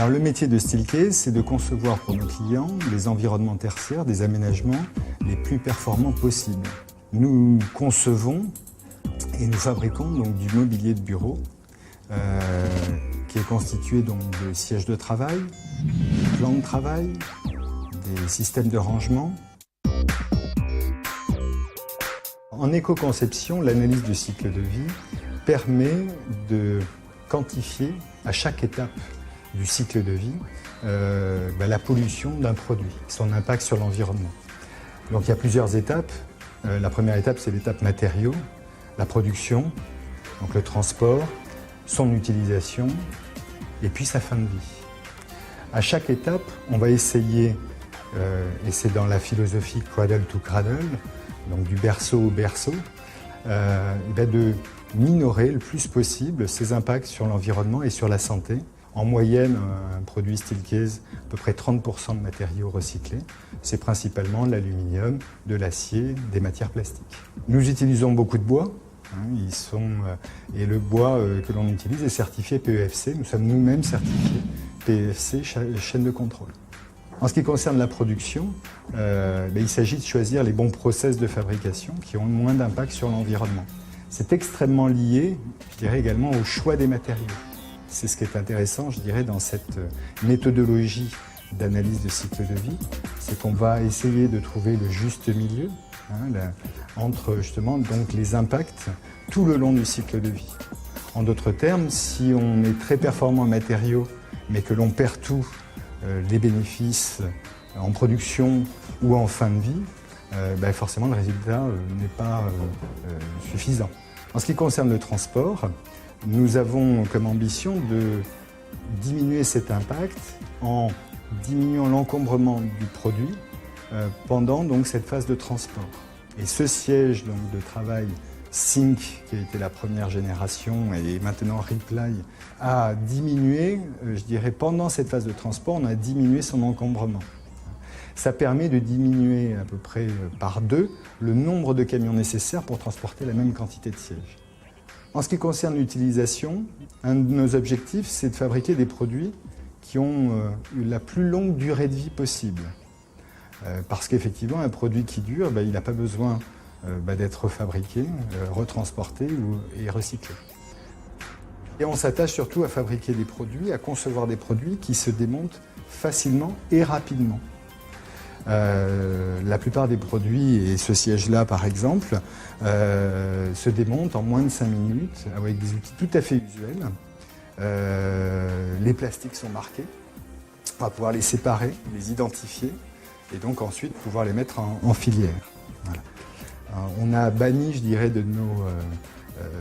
Alors le métier de Steelcase, c'est de concevoir pour nos clients des environnements tertiaires, des aménagements les plus performants possibles. Nous concevons et nous fabriquons donc du mobilier de bureau qui est constitué donc de sièges de travail, de plans de travail, des systèmes de rangement. En éco-conception, l'analyse du cycle de vie permet de quantifier à chaque étape du cycle de vie la pollution d'un produit, son impact sur l'environnement. Donc il y a plusieurs étapes. La première étape, c'est l'étape matériaux, la production, donc le transport, son utilisation et puis sa fin de vie. À chaque étape, on va essayer, et c'est dans la philosophie cradle to cradle, donc du berceau au berceau, de minorer le plus possible ses impacts sur l'environnement et sur la santé. En moyenne, un produit Steelcase, à peu près 30% de matériaux recyclés. C'est principalement de l'aluminium, de l'acier, des matières plastiques. Nous utilisons beaucoup de bois. Et le bois que l'on utilise est certifié PEFC. Nous sommes nous-mêmes certifiés PEFC, chaîne de contrôle. En ce qui concerne la production, il s'agit de choisir les bons process de fabrication qui ont le moins d'impact sur l'environnement. C'est extrêmement lié, je dirais, également au choix des matériaux. C'est ce qui est intéressant, je dirais, dans cette méthodologie d'analyse de cycle de vie, c'est qu'on va essayer de trouver le juste milieu entre justement donc les impacts tout le long du cycle de vie. En d'autres termes, si on est très performant en matériaux, mais que l'on perd tous les bénéfices en production ou en fin de vie, forcément le résultat n'est pas suffisant. En ce qui concerne le transport, nous avons comme ambition de diminuer cet impact en diminuant l'encombrement du produit pendant donc cette phase de transport. Et ce siège donc, de travail Sync, qui a été la première génération, et maintenant Reply, a diminué, je dirais, pendant cette phase de transport, on a diminué son encombrement. Ça permet de diminuer à peu près par 2 le nombre de camions nécessaires pour transporter la même quantité de sièges. En ce qui concerne l'utilisation, un de nos objectifs, c'est de fabriquer des produits qui ont la plus longue durée de vie possible. Parce qu'effectivement, un produit qui dure, il n'a pas besoin d'être fabriqué, retransporté et recyclé. Et on s'attache surtout à fabriquer des produits, à concevoir des produits qui se démontent facilement et rapidement. La plupart des produits, et ce siège-là par exemple, se démontent en moins de 5 minutes avec des outils tout à fait usuels. Les plastiques sont marqués, on va pouvoir les séparer, les identifier et donc ensuite pouvoir les mettre en filière. Voilà. On a banni, je dirais, de nos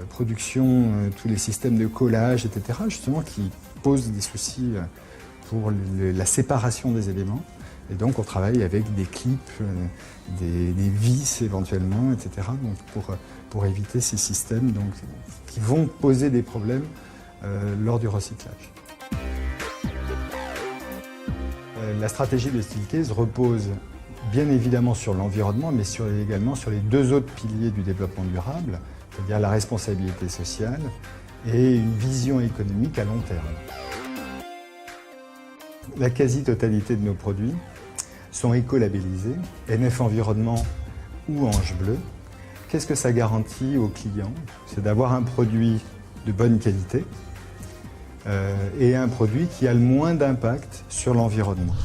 productions tous les systèmes de collage, etc., justement qui posent des soucis pour la séparation des éléments. Et donc on travaille avec des clips, des vis éventuellement, etc. Donc pour éviter ces systèmes donc, qui vont poser des problèmes lors du recyclage. La stratégie de Steelcase repose bien évidemment sur l'environnement, mais également sur les 2 autres piliers du développement durable, c'est-à-dire la responsabilité sociale et une vision économique à long terme. La quasi-totalité de nos produits sont éco-labellisés, NF Environnement ou Ange Bleu. Qu'est-ce que ça garantit aux clients? C'est d'avoir un produit de bonne qualité et un produit qui a le moins d'impact sur l'environnement.